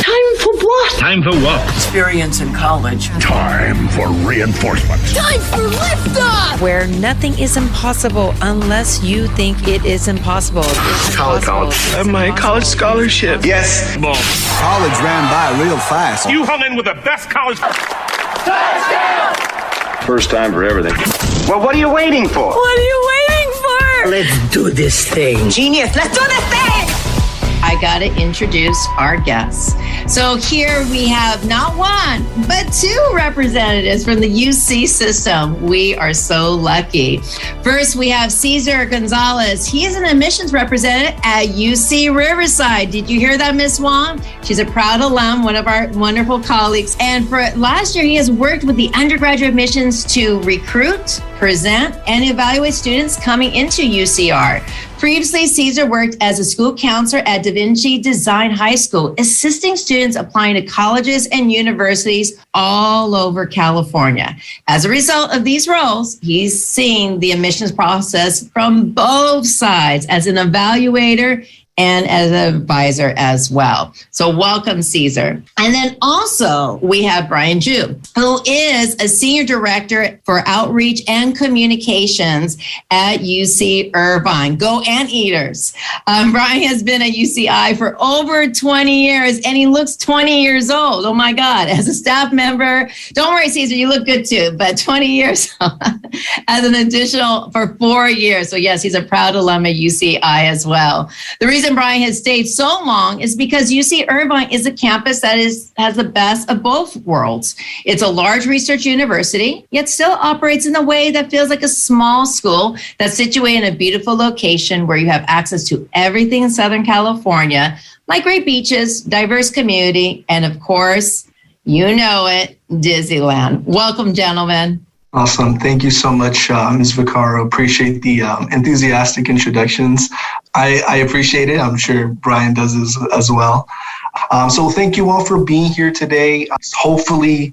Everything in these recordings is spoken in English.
Time for what? Time for what? Experience in college. Time for reinforcement. Time for liftoff! Where nothing is impossible unless you think it is impossible. College. My college scholarship. Yes. Boom. College ran by real fast. You hung in with the best college. Touchdown! First time for everything. Well, what are you waiting for? What are you waiting for? Let's do this thing. Genius, let's do this thing! I got to introduce our guests. So here we have not one, but two representatives from the UC system. We are so lucky. First, we have Cesar Gonzalez. He is an admissions representative at UC Riverside. Did you hear that, Ms. Wong? She's a proud alum, one of our wonderful colleagues. And for last year, he has worked with the undergraduate admissions to recruit, present, and evaluate students coming into UCR. Previously, Cesar worked as a school counselor at Da Vinci Design High School, assisting students applying to colleges and universities all over California. As a result of these roles, he's seen the admissions process from both sides as an evaluator and as an advisor as well. So welcome, Cesar. And then also we have Brian Ju, who is a senior director for outreach and communications at UC Irvine. Go Anteaters. Brian has been at UCI for over 20 years and he looks 20 years old. Oh my God, as a staff member. Don't worry, Cesar, you look good too, but 20 years as an additional for 4 years. So yes, he's a proud alum at UCI as well. The reason Brian has stayed so long is because UC Irvine is a campus that has the best of both worlds. It's a large research university, yet still operates in a way that feels like a small school that's situated in a beautiful location where you have access to everything in Southern California, like great beaches, diverse community, and of course, you know it, Disneyland. Welcome, gentlemen. Awesome. Thank you so much, Ms. Vaccaro. Appreciate the enthusiastic introductions. I appreciate it. I'm sure Brian does as well. So thank you all for being here today. Hopefully,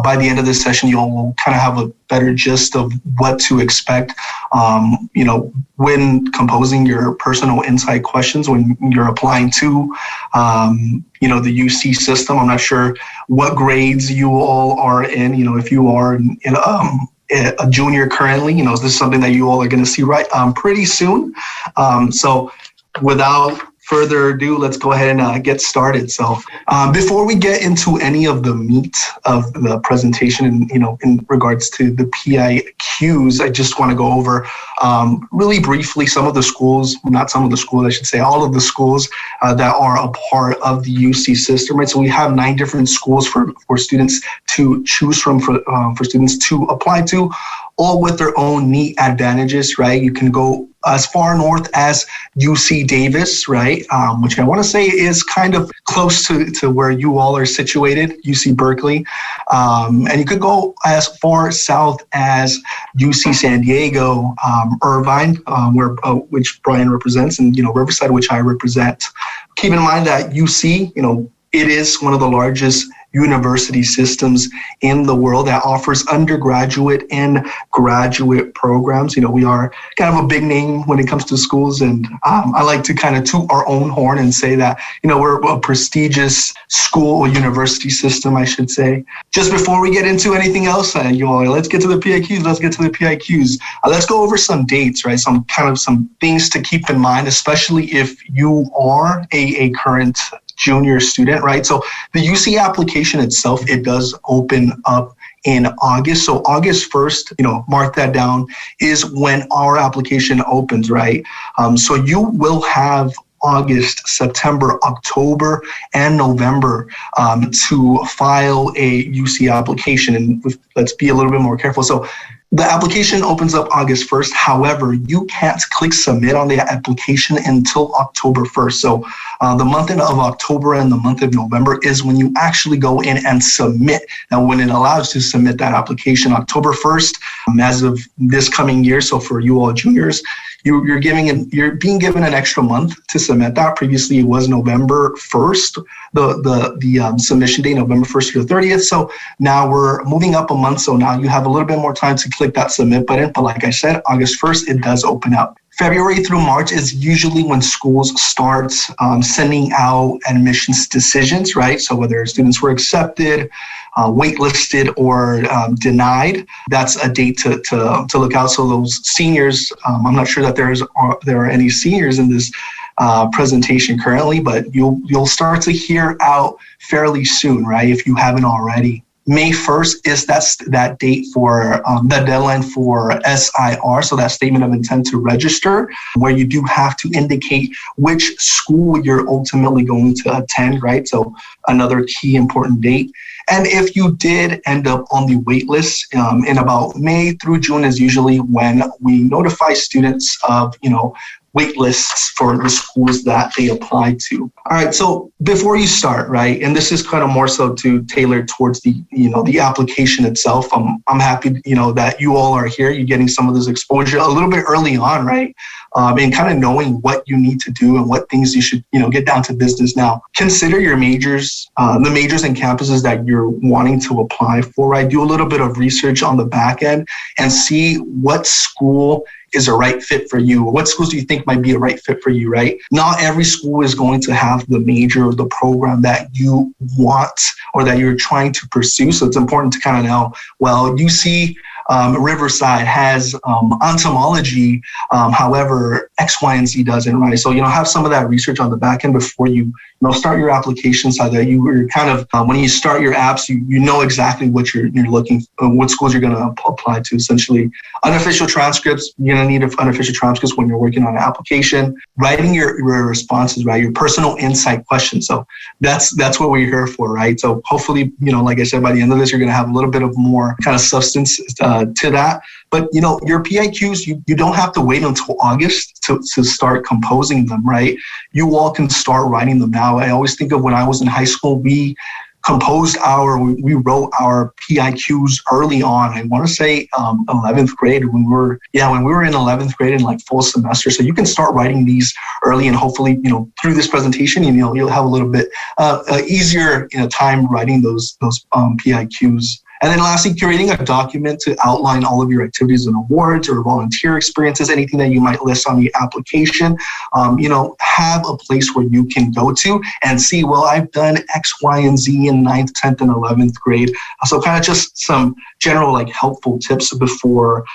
by the end of this session, you all will kind of have a better gist of what to expect, when composing your personal insight questions, when you're applying to, the UC system. I'm not sure what grades you all are in. If you are in a junior currently, this is something that you all are going to see pretty soon. So without further ado, let's go ahead and get started. So before we get into any of the meat of the presentation and, in regards to the PIQs, I just want to go over really briefly all of the schools that are a part of the UC system, right? So we have 9 different schools for students to choose from, for students to apply to, all with their own neat advantages, right? You can go as far north as UC Davis, right? Which I want to say is kind of close to where you all are situated, UC Berkeley. And you could go as far south as UC San Diego, Irvine, which Brian represents, and, Riverside, which I represent. Keep in mind that UC, it is one of the largest university systems in the world that offers undergraduate and graduate programs. We are kind of a big name when it comes to schools, and I like to kind of toot our own horn and say that, we're a prestigious school or university system, I should say. Just before we get into anything else, let's get to the PIQs. Let's go over some dates, right? Some things to keep in mind, especially if you are a current junior student, right? So the UC application itself, it does open up in August. So August 1st, mark that down, is when our application opens, right? So you will have August, September, October, and November to file a UC application. And let's be a little bit more careful. So the application opens up August 1st. However, you can't click submit on the application until October 1st. So the month of October and the month of November is when you actually go in and submit. Now, when it allows to submit that application, October 1st, as of this coming year. So for you all juniors, you're being given an extra month to submit that. Previously, it was November 1st, the submission date, November 1st to the 30th. So now we're moving up a month. So now you have a little bit more time to click that submit button. But like I said, August 1st, it does open up. February through March is usually when schools start sending out admissions decisions, right? So whether students were accepted, waitlisted, or denied, that's a date to look out. So those seniors, I'm not sure that there are any seniors in this presentation currently, but you'll start to hear out fairly soon, right? If you haven't already. May 1st is that date for the deadline for SIR, so that statement of intent to register, where you do have to indicate which school you're ultimately going to attend, right? So another key important date. And if you did end up on the wait list, in about May through June is usually when we notify students of, wait lists for the schools that they apply to. All right, so before you start, right, and this is kind of more so to tailor towards the application itself. I'm happy, that you all are here. You're getting some of this exposure a little bit early on, right? And kind of knowing what you need to do and what things you should, get down to business now. Consider your majors, the majors and campuses that you're wanting to apply for, right? Do a little bit of research on the back end and see what school is a right fit for you. What schools do you think might be a right fit for you, right? Not every school is going to have the major or the program that you want or that you're trying to pursue. So it's important to kind of know, well, UC Riverside has entomology, however, X, Y, and Z doesn't, right? So, have some of that research on the back end before you start your application so that you're kind of, when you start your apps, you know exactly what you're looking for, what schools you're going to apply to. Essentially, unofficial transcripts, you're going to need unofficial transcripts when you're working on an application, writing your responses, right? Your personal insight questions. So that's what we're here for, right? So hopefully, like I said, by the end of this, you're going to have a little bit of more kind of substance to that. But, your PIQs, you don't have to wait until August to start composing them, right? You all can start writing them now. I always think of when I was in high school, we wrote our PIQs early on. I want to say 11th grade when we were in 11th grade in like full semester. So you can start writing these early, and hopefully, through this presentation, you'll have a little bit easier time writing those PIQs. And then lastly, curating a document to outline all of your activities and awards or volunteer experiences, anything that you might list on the application. Have a place where you can go to and see, well, I've done X, Y, and Z in 9th, 10th, and 11th grade. So kind of just some general helpful tips before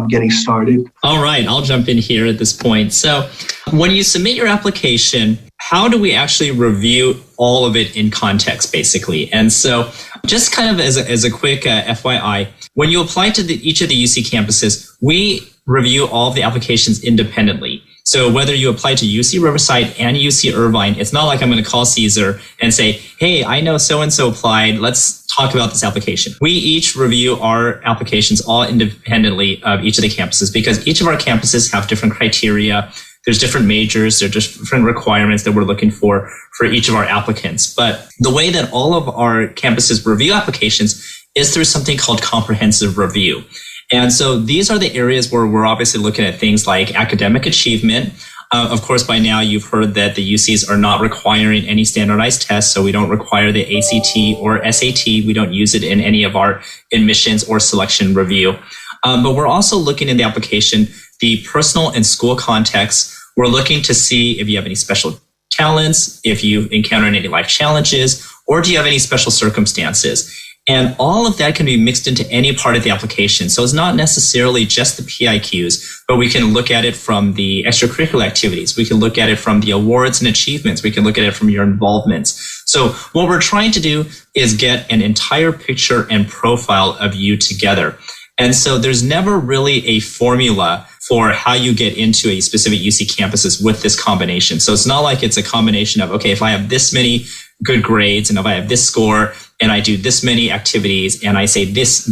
getting started. All right, I'll jump in here at this point. So when you submit your application, how do we actually review all of it in context, basically? And so just kind of as a quick FYI, when you apply to each of the UC campuses, we review all of the applications independently. So whether you apply to UC Riverside and UC Irvine, it's not like I'm going to call Caesar and say, hey, I know so-and-so applied. Let's talk about this application. We each review our applications all independently of each of the campuses because each of our campuses have different criteria. There's different majors, there are different requirements that we're looking for each of our applicants. But the way that all of our campuses review applications is through something called comprehensive review. And so these are the areas where we're obviously looking at things like academic achievement. Of course, by now you've heard that the UCs are not requiring any standardized tests, so we don't require the ACT or SAT. We don't use it in any of our admissions or selection review. But we're also looking in the application, the personal and school context. We're looking to see if you have any special talents, if you encounter any life challenges, or do you have any special circumstances? And all of that can be mixed into any part of the application. So it's not necessarily just the PIQs, but we can look at it from the extracurricular activities. We can look at it from the awards and achievements. We can look at it from your involvements. So what we're trying to do is get an entire picture and profile of you together. And so there's never really a formula for how you get into a specific UC campuses with this combination. So it's not like it's a combination of, okay, if I have this many good grades and if I have this score and I do this many activities and I say these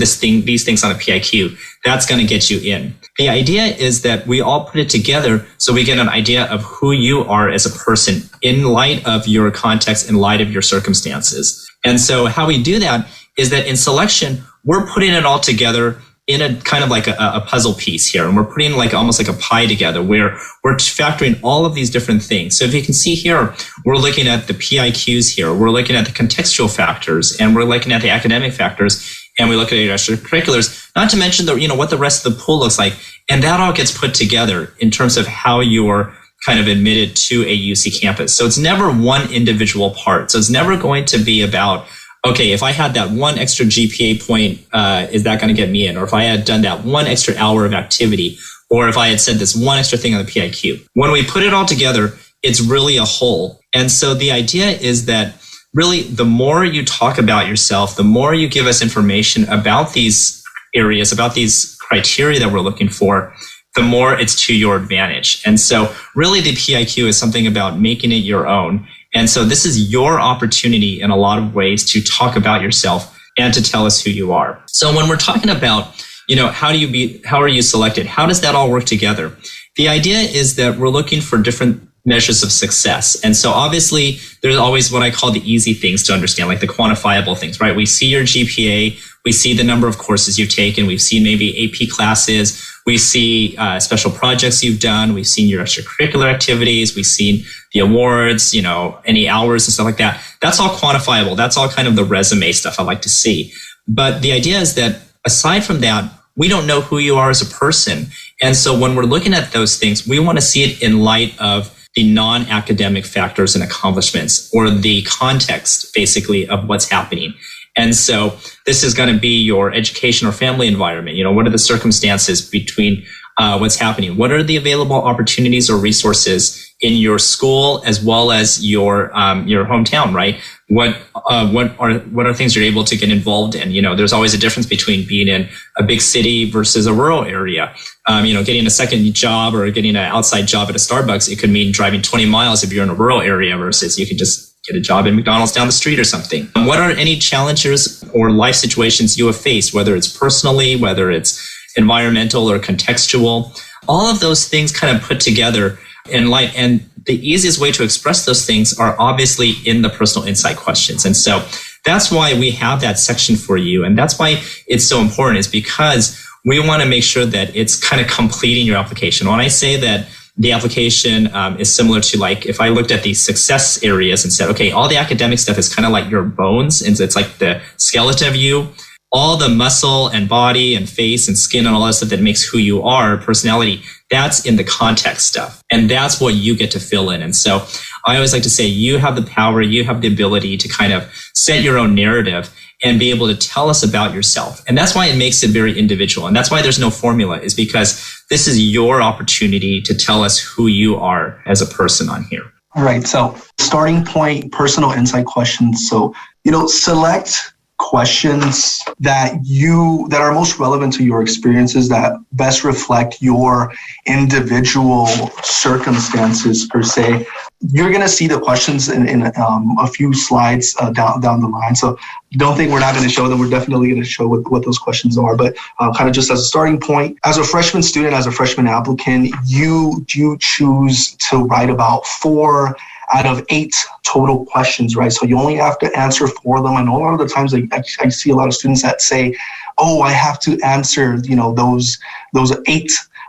things on a PIQ, that's going to get you in. The idea is that we all put it together so we get an idea of who you are as a person in light of your context, in light of your circumstances. And so how we do that is that in selection, we're putting it all together in a kind of like a puzzle piece here. And we're putting almost like a pie together where we're factoring all of these different things. So if you can see here, we're looking at the PIQs here. We're looking at the contextual factors and we're looking at the academic factors. and we look at your extracurriculars, not to mention what the rest of the pool looks like. And that all gets put together in terms of how you're kind of admitted to a UC campus. So it's never one individual part. So it's never going to be about, okay, if I had that one extra GPA point, is that going to get me in? Or if I had done that one extra hour of activity, or if I had said this one extra thing on the PIQ. When we put it all together, it's really a whole. And so the idea is that really, the more you talk about yourself, the more you give us information about these areas, about these criteria that we're looking for, the more it's to your advantage. And so really the PIQ is something about making it your own. And so this is your opportunity in a lot of ways to talk about yourself and to tell us who you are. So when we're talking about, how are you selected? How does that all work together? The idea is that we're looking for different measures of success. And so obviously there's always what I call the easy things to understand, like the quantifiable things, right? We see your GPA, we see the number of courses you've taken, we've seen maybe AP classes, we see special projects you've done, we've seen your extracurricular activities, we've seen the awards, any hours and stuff like that. That's all quantifiable. That's all kind of the resume stuff I like to see. But the idea is that aside from that, we don't know who you are as a person. And so when we're looking at those things, we want to see it in light of the non-academic factors and accomplishments, or the context, basically, of what's happening. And so this is going to be your education or family environment. What are the circumstances between what's happening? What are the available opportunities or resources in your school as well as your hometown, right? What are things you're able to get involved in? There's always a difference between being in a big city versus a rural area. Getting a second job or getting an outside job at a Starbucks, it could mean driving 20 miles if you're in a rural area versus you could just get a job at McDonald's down the street or something. What are any challenges or life situations you have faced, whether it's personally, whether it's environmental or contextual? All of those things kind of put together in light. And the easiest way to express those things are obviously in the personal insight questions. And so that's why we have that section for you. And that's why it's so important, is because we want to make sure that it's kind of completing your application. When I say that the application is similar to, like, if I looked at the success areas and said, okay, all the academic stuff is kind of like your bones, and it's like the skeleton of you. All the muscle and body and face and skin and all that stuff that makes who you are, personality, that's in the context stuff. And that's what you get to fill in. And so I always like to say you have the power, you have the ability to kind of set your own narrative and be able to tell us about yourself. And that's why it makes it very individual. And that's why there's no formula, is because this is your opportunity to tell us who you are as a person on here. All right. So starting point, personal insight questions. So, select questions that are most relevant to your experiences, that best reflect your individual circumstances per se. You're going to see the questions in a few slides down the line. So don't think we're not going to show them. We're definitely going to show what those questions are. But kind of just as a starting point, as a freshman student, as a freshman applicant, you choose to write about 4 out of 8 total questions, right? So you only have to answer 4 of them. And a lot of the times I see a lot of students that say, oh, I have to answer,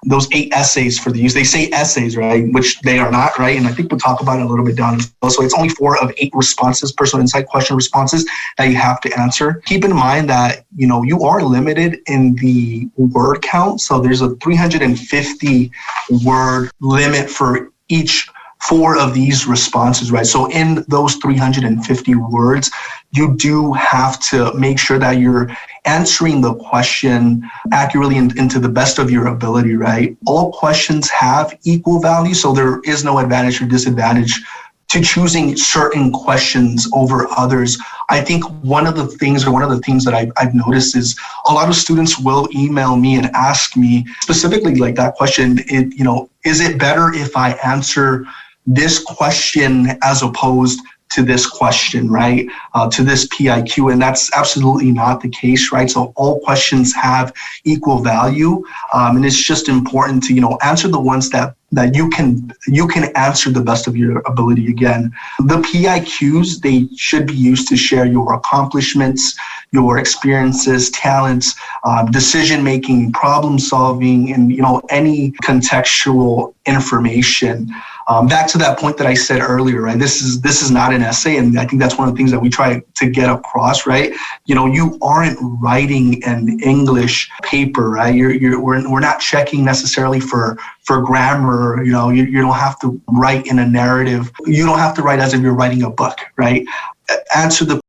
those 8 essays for the use. They say essays, right? Which they are not, right? And I think we'll talk about it a little bit down as well. So it's only 4 of 8 responses, personal insight question responses that you have to answer. Keep in mind that, you are limited in the word count. So there's a 350 word limit for each 4 of these responses, right? So in those 350 words, you do have to make sure that you're answering the question accurately and to the best of your ability, right? All questions have equal value, so there is no advantage or disadvantage to choosing certain questions over others. I think one of the things that I've noticed is a lot of students will email me and ask me specifically like that question, is it better if I answer this question as opposed to this question, right? To this PIQ, and that's absolutely not the case, right? So all questions have equal value, and it's just important to, answer the ones that that you can answer the best of your ability. Again, the PIQs, they should be used to share your accomplishments, your experiences, talents, decision making, problem solving, and any contextual information. Back to that point that I said earlier, right? This is not an essay, and I think that's one of the things that we try to get across, right? You aren't writing an English paper, right? We're not checking necessarily for grammar. You don't have to write in a narrative. You don't have to write as if you're writing a book, right? Answer the